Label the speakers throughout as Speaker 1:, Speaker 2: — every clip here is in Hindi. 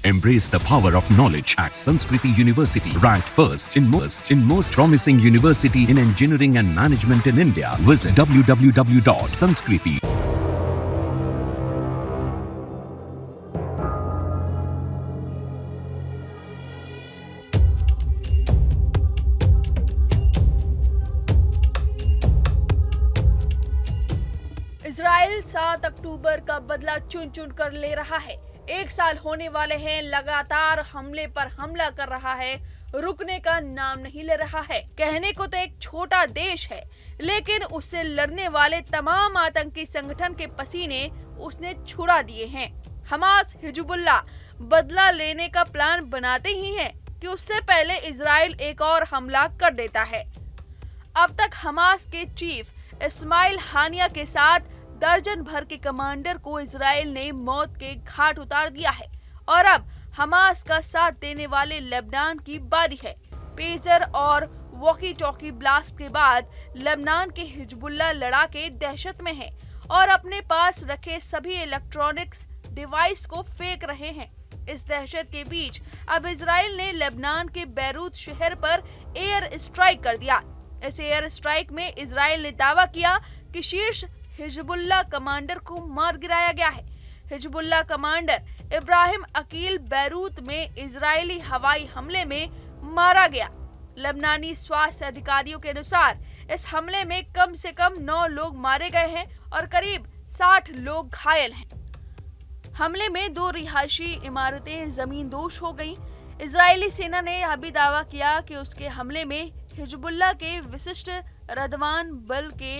Speaker 1: Embrace the power of knowledge at Sanskriti University, ranked first in most promising university in engineering and management in India. Visit www.sanskriti.
Speaker 2: Israel 7 अक्टूबर का बदला चुन चुन कर ले रहा है। एक साल होने वाले हैं, लगातार हमले पर हमला कर रहा है, रुकने का नाम नहीं ले रहा है। कहने को तो एक छोटा देश है, लेकिन उससे लड़ने वाले तमाम आतंकी संगठन के पसीने उसने छुड़ा दिए हैं। हमास, हिजबुल्लाह बदला लेने का प्लान बनाते ही हैं कि उससे पहले इजराइल एक और हमला कर देता है। अब तक हमास के चीफ इस्माइल हानिया के साथ दर्जन भर के कमांडर को इजराइल ने मौत के घाट उतार दिया है और अब हमास का साथ देने वाले लेबनान की बारी है। पेजर और वॉकी टॉकी ब्लास्ट के बाद लेबनान के हिजबुल्लाह लड़ाके दहशत में हैं और अपने पास रखे सभी इलेक्ट्रॉनिक्स डिवाइस को फेंक रहे हैं। इस दहशत के बीच अब इजराइल ने लेबनान के बैरूत शहर पर एयर स्ट्राइक कर दिया। इस एयर स्ट्राइक में इजराइल ने दावा किया कि शीर्ष हिजबुल्लाह कमांडर को मार गिराया गया है। Hezbollah commander Ibrahim Aqeel Beirut में इजरायली हवाई हमले में मारा गया। लेबनानी स्वास्थ्य अधिकारियों के अनुसार इस हमले में कम से कम 9 लोग मारे गए हैं और करीब 60 लोग घायल हैं। हमले में 2 रिहायशी इमारतें जमींदोज हो गईं। इजरायली सेना ने अभी दावा किया कि उसके हमले में हिजबुल्लाह के विशिष्ट रदवान बल के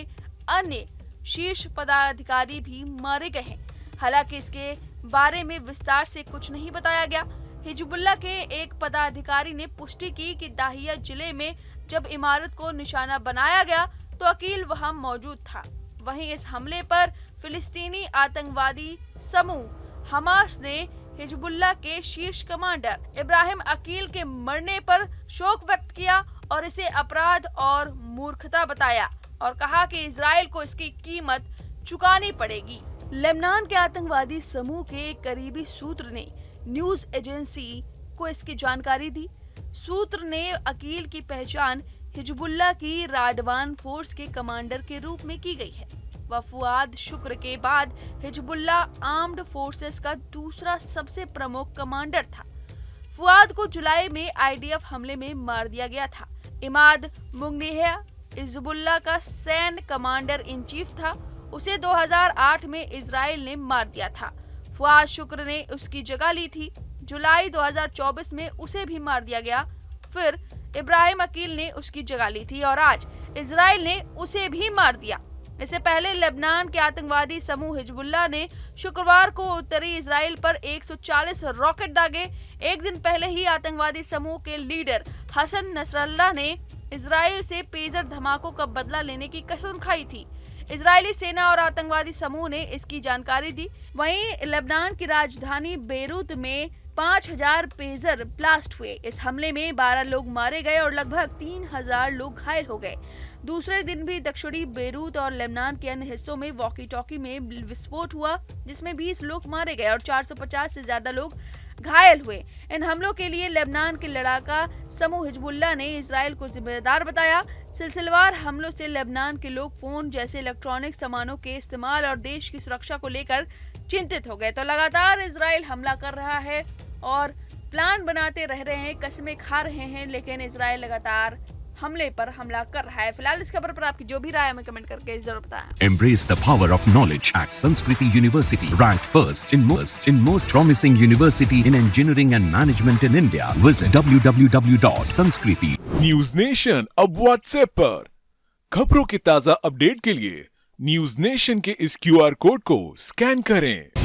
Speaker 2: अन्य शीर्ष पदाधिकारी भी मारे गए हैं। हालांकि इसके बारे में विस्तार से कुछ नहीं बताया गया। हिजबुल्लाह के एक पदाधिकारी ने पुष्टि की कि दाहिया जिले में जब इमारत को निशाना बनाया गया तो अकील वहां मौजूद था। वहीं इस हमले पर फिलिस्तीनी आतंकवादी समूह हमास ने हिजबुल्लाह के शीर्ष कमांडर इब्राहिम अकील के मरने पर शोक व्यक्त किया और इसे अपराध और मूर्खता बताया और कहा कि इजराइल को इसकी कीमत चुकानी पड़ेगी। लेबनान के आतंकवादी समूह के एक करीबी सूत्र ने न्यूज एजेंसी को इसकी जानकारी दी। सूत्र ने अकील की पहचान हिजबुल्लाह की राडवान फोर्स के कमांडर के रूप में की गई है। वह फुआद शुक्र के बाद हिजबुल्लाह आर्म्ड फोर्सेस का दूसरा सबसे प्रमुख कमांडर था। फुआद को जुलाई में आईडीएफ हमले में मार दिया गया था। इमाद मुगनिया हिजबुल्लाह का सैन्य कमांडर इन चीफ था। उसे 2008 में इजराइल ने मार दिया था। फुआद शुक्र ने उसकी जगह ली थी। जुलाई 2024 में उसे भी मार दिया गया। फिर इब्राहिम अकील ने उसकी जगह ली थी और आज इजराइल ने उसे भी मार दिया। इससे पहले लेबनान के आतंकवादी समूह हिजबुल्लाह ने शुक्रवार को उत्तरी इजराइल पर 140 रॉकेट दागे। एक दिन पहले ही आतंकवादी समूह के लीडर हसन नसरल्लाह ने इजराइल से पेजर धमाकों का बदला लेने की कसम खाई थी। इजरायली सेना और आतंकवादी समूह ने इसकी जानकारी दी। वहीं लेबनान की राजधानी बेरूत में 5000 पेजर ब्लास्ट हुए। इस हमले में 12 लोग मारे गए और लगभग 3000 लोग घायल हो गए। दूसरे दिन भी दक्षिणी बेरूत और लेबनान के अन्य हिस्सों में वॉकी टॉकी में विस्फोट हुआ, जिसमें 20 लोग मारे गए और 450 से ज्यादा लोग घायल हुए। इन हमलों के लिए लेबनान के लड़ाका समूह हिजबुल्लाह ने इजराइल को जिम्मेदार बताया। सिलसिलेवार हमलों से लेबनान के लोग फोन जैसे इलेक्ट्रॉनिक सामानों के इस्तेमाल और देश की सुरक्षा को लेकर चिंतित हो गए। तो लगातार इजराइल हमला कर रहा है और प्लान बनाते रह रहे हैं, कस्में खा रहे हैं, लेकिन इजराइल लगातार हमले पर हमला कर रहा है। फिलहाल इस खबर पर आपकी जो भी राय है हमें कमेंट करके जरूर बताएं।
Speaker 1: Embrace the power of knowledge at Sanskriti University, ranked first in most promising university in engineering and management in India. Visit www.sanskriti.
Speaker 3: News nation अब व्हाट्सएप पर खबरों के ताजा अपडेट के लिए न्यूज नेशन के इस QR कोड को स्कैन करें।